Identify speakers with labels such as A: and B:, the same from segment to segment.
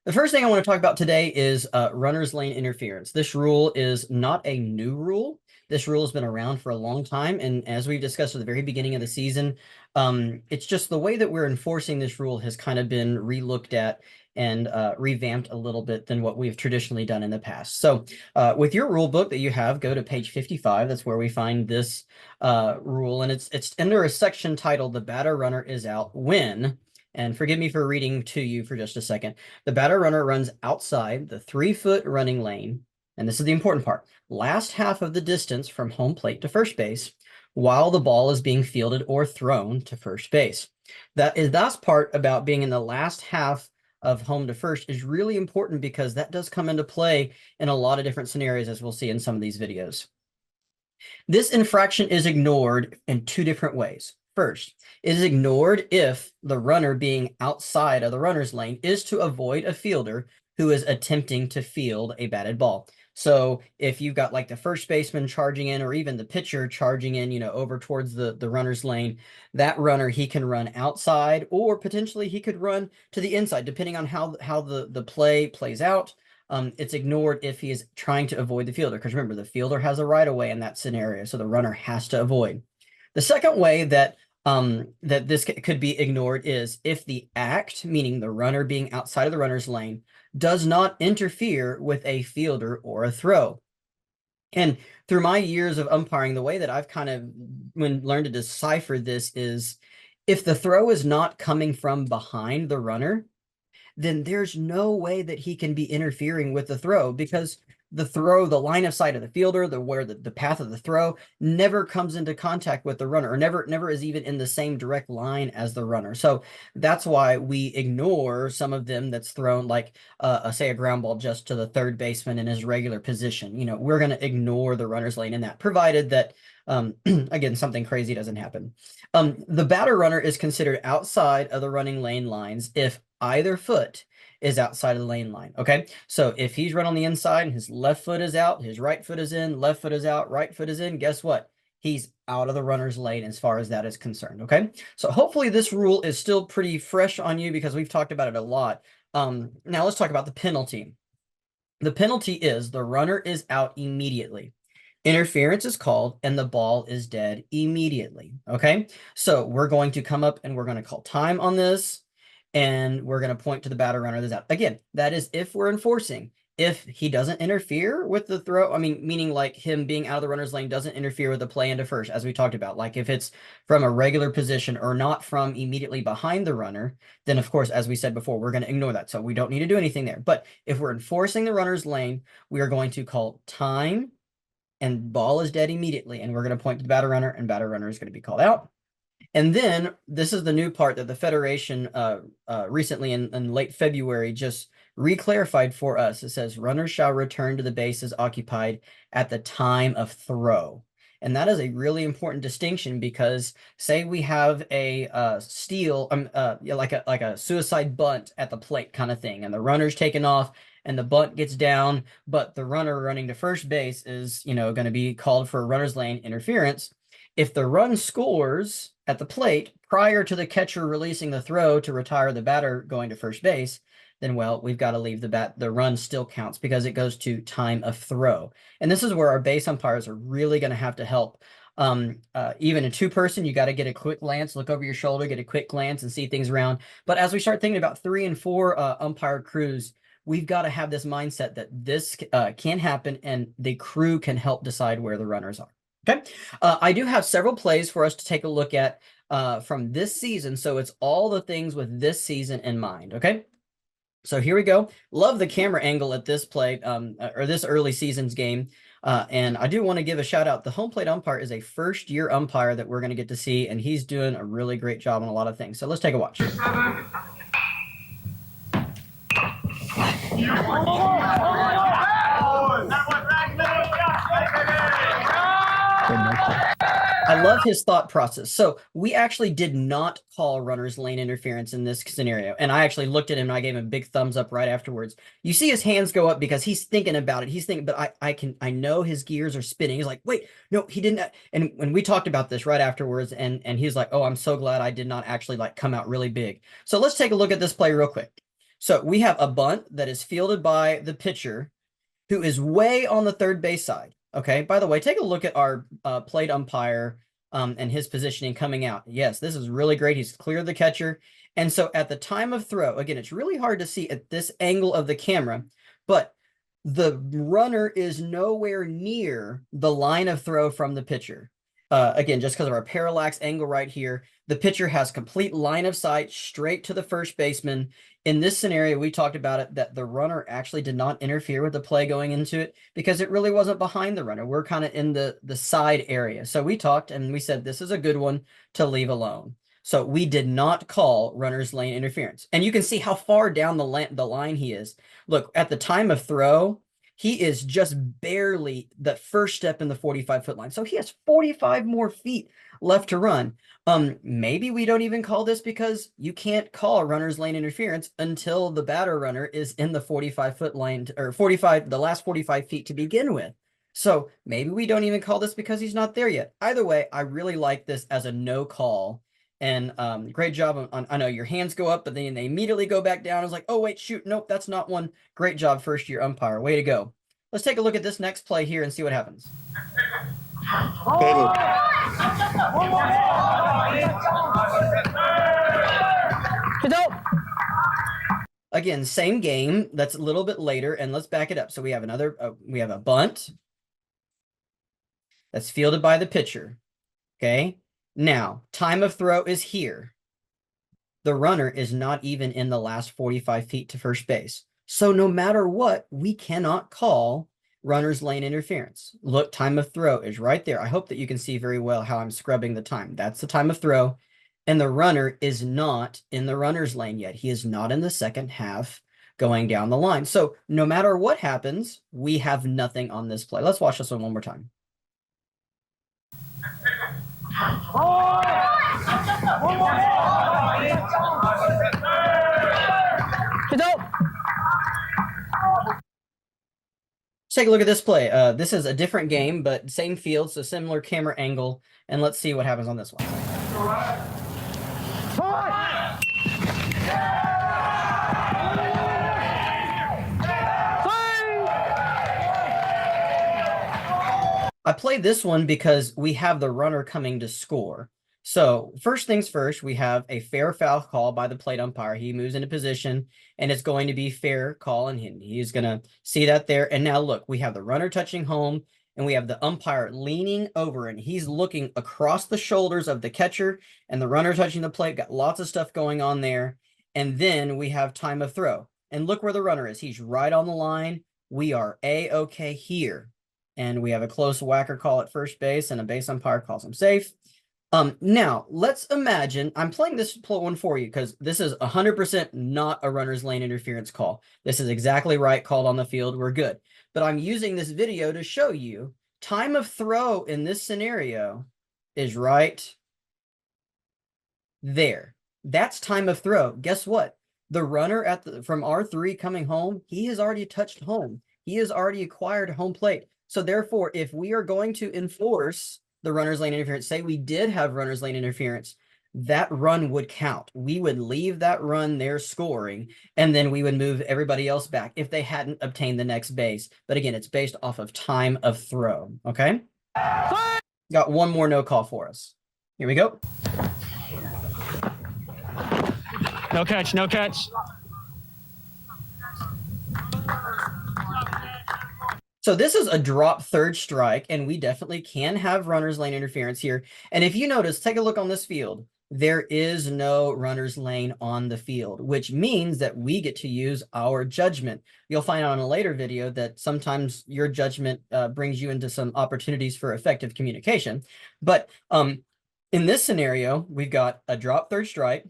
A: The first thing I want to talk about today is runner's lane interference. This rule is not a new rule. This rule has been around for a long time, and as we've discussed at the very beginning of the season, it's just the way that we're enforcing this rule has kind of been relooked at and revamped a little bit than what we've traditionally done in the past. So with your rule book that you have, go to page 55. That's where we find this rule, and it's under a section titled "The Batter Runner is Out When." And forgive me for reading to you for just a second. The batter runner runs outside the 3-foot running lane, and this is the important part, last half of the distance from home plate to first base, while the ball is being fielded or thrown to first base. That's part about being in the last half of home to first is really important because that does come into play in a lot of different scenarios, as we'll see in some of these videos. This infraction is ignored in two different ways. First, it is ignored if the runner being outside of the runner's lane is to avoid a fielder who is attempting to field a batted ball. So if you've got like the first baseman charging in or even the pitcher charging in, over towards the runner's lane, that runner, he can run outside or potentially he could run to the inside, depending on how the play plays out. It's ignored if he is trying to avoid the fielder, because remember, the fielder has a right of way in that scenario, so the runner has to avoid. The second way that this could be ignored is if the act, meaning the runner being outside of the runner's lane, does not interfere with a fielder or a throw. And through my years of umpiring, the way that I've kind of learned to decipher this is if the throw is not coming from behind the runner, then there's no way that he can be interfering with the throw because the line of sight of the fielder, the path of the throw never comes into contact with the runner or never is even in the same direct line as the runner. So that's why we ignore some of them that's thrown like say a ground ball just to the third baseman in his regular position. We're going to ignore the runner's lane in that, provided that again, something crazy doesn't happen. The batter runner is considered outside of the running lane lines if either foot is outside of the lane line. Okay, so if he's run on the inside and his left foot is out, his right foot is in, left foot is out, right foot is in, guess what? He's out of the runner's lane as far as that is concerned. Okay, so hopefully this rule is still pretty fresh on you because we've talked about it a lot. Now let's talk about the penalty. The penalty is the runner is out immediately. Interference is called and the ball is dead immediately. Okay, so we're going to come up and we're going to call time on this, and we're going to point to the batter runner that's out. Again, that is if we're enforcing. If he doesn't interfere with the throw, meaning like him being out of the runner's lane doesn't interfere with the play into first, as we talked about. Like if it's from a regular position or not from immediately behind the runner, then of course, as we said before, we're going to ignore that. So we don't need to do anything there. But if we're enforcing the runner's lane, we are going to call time and ball is dead immediately. And we're going to point to the batter runner, and batter runner is going to be called out. And then this is the new part that the Federation recently in late February just reclarified for us. It says runners shall return to the bases occupied at the time of throw. And that is a really important distinction because say we have a steal, like a suicide bunt at the plate kind of thing, and the runner's taken off and the bunt gets down, but the runner running to first base is, going to be called for a runner's lane interference. If the run scores at the plate prior to the catcher releasing the throw to retire the batter going to first base, then, well, we've got to leave the run still counts because it goes to time of throw. And this is where our base umpires are really going to have to help. Even a two-person, you got to get a quick glance, look over your shoulder, get a quick glance and see things around. But as we start thinking about 3 and 4 umpire crews, we've got to have this mindset that this can happen and the crew can help decide where the runners are. Okay, I do have several plays for us to take a look at from this season. So it's all the things with this season in mind. Okay, so here we go. Love the camera angle at this play or this early season's game. And I do want to give a shout out. The home plate umpire is a first-year umpire that we're going to get to see, and he's doing a really great job on a lot of things. So let's take a watch. I love his thought process. So we actually did not call runner's lane interference in this scenario. And I actually looked at him and I gave him a big thumbs up right afterwards. You see his hands go up because he's thinking about it. He's thinking, but I know his gears are spinning. He's like, wait, no, he didn't. And when we talked about this right afterwards, and he's like, oh, I'm so glad I did not actually like come out really big. So let's take a look at this play real quick. So we have a bunt that is fielded by the pitcher, who is way on the third base side. Okay. By the way, take a look at our plate umpire and his positioning coming out. Yes, this is really great. He's clear the catcher. And so at the time of throw, again, it's really hard to see at this angle of the camera, but the runner is nowhere near the line of throw from the pitcher. Again, just because of our parallax angle right here, the pitcher has complete line of sight straight to the first baseman. In this scenario, we talked about it, that the runner actually did not interfere with the play going into it because it really wasn't behind the runner. We're kind of in the side area. So we talked and we said, this is a good one to leave alone. So we did not call runner's lane interference. And you can see how far down the line he is. Look, at the time of throw, he is just barely the first step in the 45-foot line. So he has 45 more feet left to run. Maybe we don't even call this because you can't call runner's lane interference until the batter runner is in the 45-foot line, or the last 45 feet to begin with. So maybe we don't even call this because he's not there yet. Either way, I really like this as a no call. And great job on, I know your hands go up, but then they immediately go back down. I was like, oh, wait, shoot. Nope, that's not one. Great job, first year umpire. Way to go. Let's take a look at this next play here and see what happens. Again, same game. That's a little bit later, and let's back it up. So we have we have a bunt that's fielded by the pitcher. Okay. Now, time of throw is here. The runner is not even in the last 45 feet to first base. So no matter what, we cannot call runner's lane interference. Look, time of throw is right there. I hope that you can see very well how I'm scrubbing the time. That's the time of throw. And the runner is not in the runner's lane yet. He is not in the second half going down the line. So no matter what happens, we have nothing on this play. Let's watch this one more time. Let's take a look at this play. This is a different game, but same field, so similar camera angle. And let's see what happens on this one. I play this one because we have the runner coming to score. So first things first, we have a fair foul call by the plate umpire. He moves into position and it's going to be fair call, and he's going to see that there. And now look, we have the runner touching home and we have the umpire leaning over and he's looking across the shoulders of the catcher and the runner touching the plate. Got lots of stuff going on there. And then we have time of throw. And look where the runner is. He's right on the line. We are A-okay here. And we have a close whacker call at first base and a base umpire calls him safe. Now, let's imagine, I'm playing this one for you because this is 100% not a runner's lane interference call. This is exactly right, called on the field, we're good. But I'm using this video to show you time of throw in this scenario is right there. That's time of throw. Guess what? The runner from R3 coming home, he has already touched home. He has already acquired home plate. So therefore, if we are going to enforce the runner's lane interference, say we did have runner's lane interference, that run would count. We would leave that run there scoring, and then we would move everybody else back if they hadn't obtained the next base. But again, it's based off of time of throw, okay? Got one more no call for us. Here we go.
B: No catch, no catch.
A: So this is a drop third strike, and we definitely can have runner's lane interference here. And if you notice, take a look on this field. There is no runner's lane on the field, which means that we get to use our judgment. You'll find out in a later video that sometimes your judgment brings you into some opportunities for effective communication. But in this scenario, we've got a drop third strike,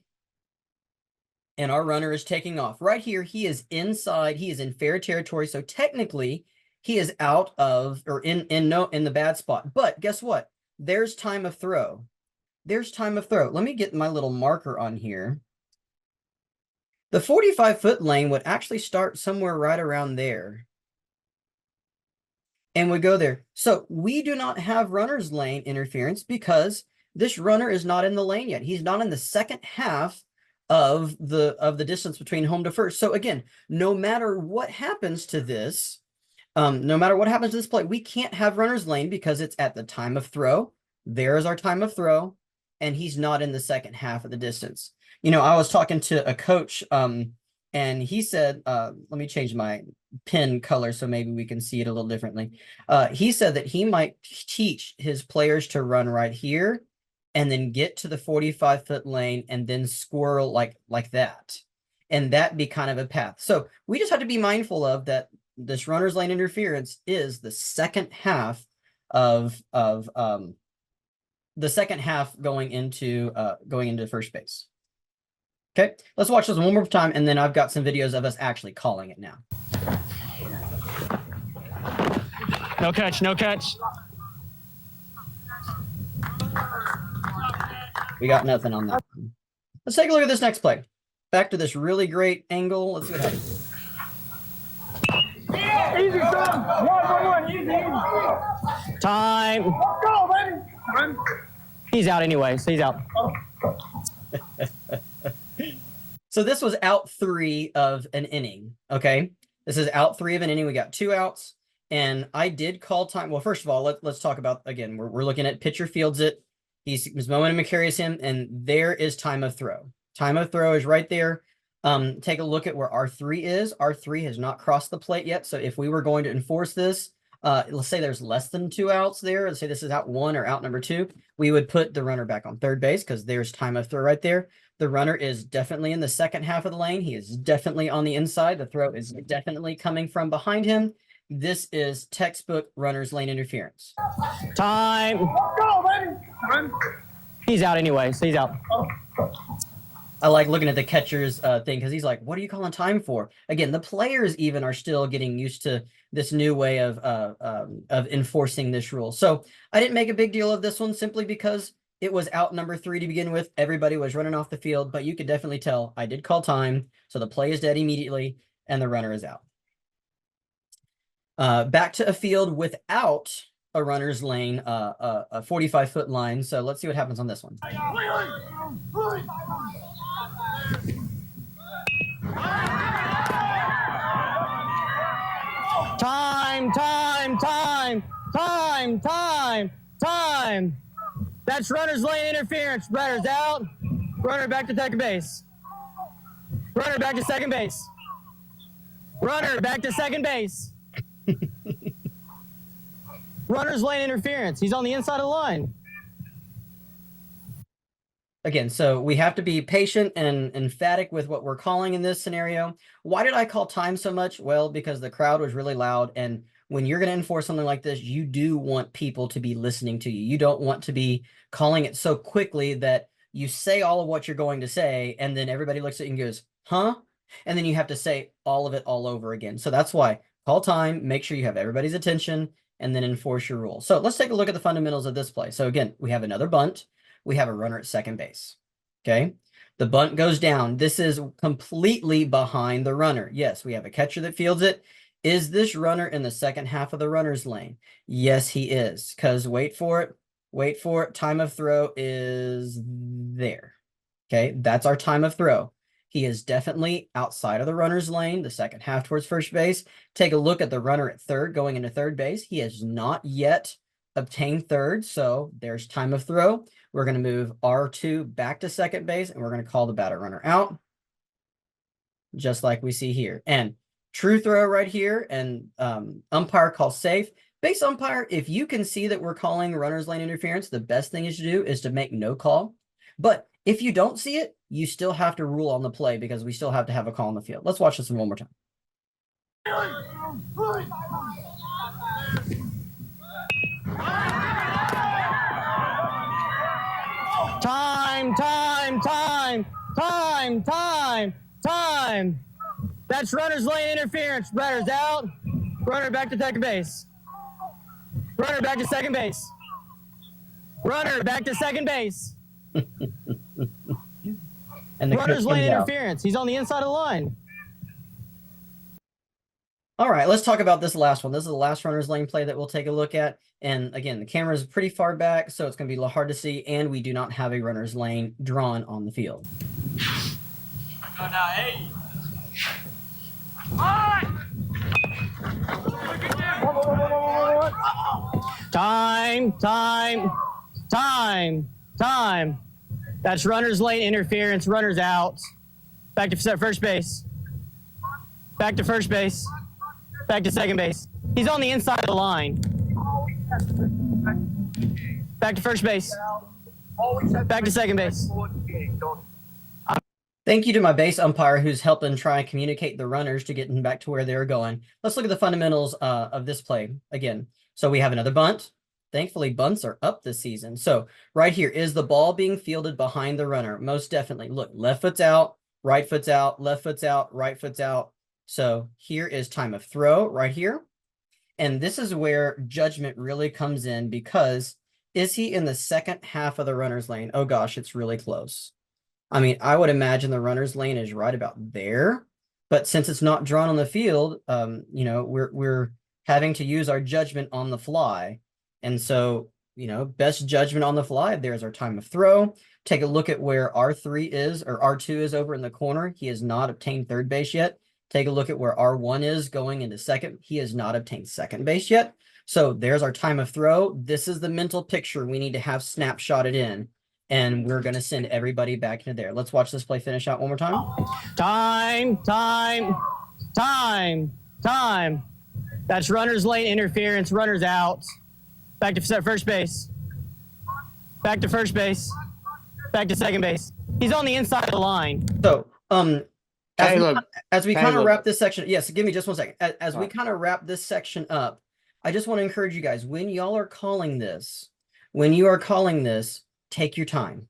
A: and our runner is taking off. Right here, he is inside. He is in fair territory. So technically, he is out of, or in the bad spot. But guess what? There's time of throw. There's time of throw. Let me get my little marker on here. The 45-foot lane would actually start somewhere right around there. And would go there. So we do not have runner's lane interference because this runner is not in the lane yet. He's not in the second half of the distance between home to first. So again, no matter what happens to this, no matter what happens to this play, we can't have runner's lane because it's at the time of throw. There is our time of throw, and he's not in the second half of the distance. I was talking to a coach, and he said, let me change my pin color so maybe we can see it a little differently. He said that he might teach his players to run right here and then get to the 45-foot lane and then squirrel like that. And that be kind of a path. So we just have to be mindful of that. This runner's lane interference is the second half of the second half going into first base. Okay, let's watch this one more time, and then I've got some videos of us actually calling it now.
B: No catch, no catch.
A: We got nothing on that one. Let's take a look at this next play. Back to this really great angle. Let's see what happens.
C: Easy, son. One. Easy.
B: Time.
C: Go, baby. Run.
B: He's out anyway, so he's out.
A: So this was out 3 of an inning. Okay, this is out 3 of an inning. We got 2 outs, and I did call time. Well, first of all, let's talk about again. We're looking at pitcher fields it. His momentum carries him, and there is time of throw. Time of throw is right there. Take a look at where R3 is. R3 has not crossed the plate yet. So if we were going to enforce this, let's say there's less than 2 outs there. Let's say this is out 1 or out number 2. We would put the runner back on third base because there's time of throw right there. The runner is definitely in the second half of the lane. He is definitely on the inside. The throw is definitely coming from behind him. This is textbook runner's lane interference.
B: Time.
C: Go, baby. Run.
B: He's out anyway, so he's out.
A: I like looking at the catcher's thing because he's like, what are you calling time for? Again, the players even are still getting used to this new way of enforcing this rule. So I didn't make a big deal of this one simply because it was out number 3 to begin with. Everybody was running off the field, but you could definitely tell I did call time. So the play is dead immediately and the runner is out. Back to a field without a runner's lane, a 45-foot line. So let's see what happens on this one.
B: Time. That's runner's lane interference. Runner's out. Runner back to second base. Runner back to second base. Runner back to second base. Runner's lane interference. He's on the inside of the line.
A: Again, so we have to be patient and emphatic with what we're calling in this scenario. Why did I call time so much? Well, because the crowd was really loud, and when you're going to enforce something like this, you do want people to be listening to you. You don't want to be calling it so quickly that you say all of what you're going to say, and then everybody looks at you and goes, huh? And then you have to say all of it all over again. So that's why call time, make sure you have everybody's attention, and then enforce your rule. So let's take a look at the fundamentals of this play. So again, we have another bunt. We have a runner at second base. Okay. The bunt goes down. This is completely behind the runner. Yes, we have a catcher that fields it. Is this runner in the second half of the runner's lane? Yes, he is. Because wait for it. Time of throw is there. Okay. That's our time of throw. He is definitely outside of the runner's lane, the second half towards first base. Take a look at the runner at third going into third base. He has not yet obtained third. So there's time of throw. We're going to move R2 back to second base, and we're going to call the batter runner out, just like we see here. And true throw right here, and umpire calls safe. Base umpire, if you can see that we're calling runner's lane interference, the best thing is to do is to make no call. But if you don't see it, you still have to rule on the play because we still have to have a call on the field. Let's watch this one more time.
B: Time. That's runner's lane interference. Runner's out. Runner back to second base. Runner back to second base. Runner back to second base.
A: And the
B: runner's lane
A: out.
B: Interference. He's on the inside of the line.
A: All right, let's talk about this last one. This is the last runner's lane play that we'll take a look at. And again, the camera is pretty far back, so it's going to be a little hard to see, and we do not have a runner's lane drawn on the field.
B: Go now, hey. Time, time, time, time. That's runners late interference, runners out. Back to first base. Back to first base. Back to second base. He's on the inside of the line. Back to first base. Back to second base.
A: Thank you to my base umpire who's helping try and communicate the runners to get them back to where they're going. Let's look at the fundamentals of this play again. So we have another bunt. Thankfully, bunts are up this season. So right here, is the ball being fielded behind the runner? Most definitely. Look, left foot's out, right foot's out, left foot's out, right foot's out. So here is time of throw right here. And this is where judgment really comes in, because is he in the second half of the runner's lane? Oh gosh, it's really close. I mean, I would imagine the runner's lane is right about there, but since it's not drawn on the field, you know, we're having to use our judgment on the fly. And so, you know, best judgment on the fly, there's our time of throw. Take a look at where R3 is, or R2 is over in the corner. He has not obtained third base yet. Take a look at where R1 is going into second. He has not obtained second base yet. So there's our time of throw. This is the mental picture we need to have snapshotted in. And we're going to send everybody back into there. Let's watch this play finish out one more time.
B: Time, time, time, time. That's runners late interference, runners out. Back to first base. Back to first base. Back to second base. He's on the inside of the line.
A: So, as we kind of
D: look.
A: wrap this section, yes, give me just 1 second. As we kind of wrap this section up, I just want to encourage you guys, when y'all are calling this, take your time.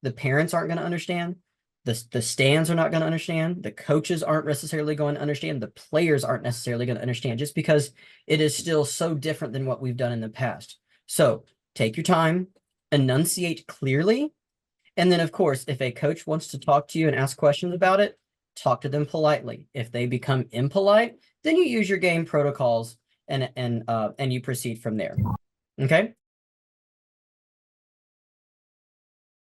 A: The parents aren't going to understand. The stands are not going to understand. The coaches aren't necessarily going to understand. The players aren't necessarily going to understand, just because it is still so different than what we've done in the past. So take your time, enunciate clearly. And then, of course, if a coach wants to talk to you and ask questions about it, talk to them politely. If they become impolite, then you use your game protocols and you proceed from there. Okay.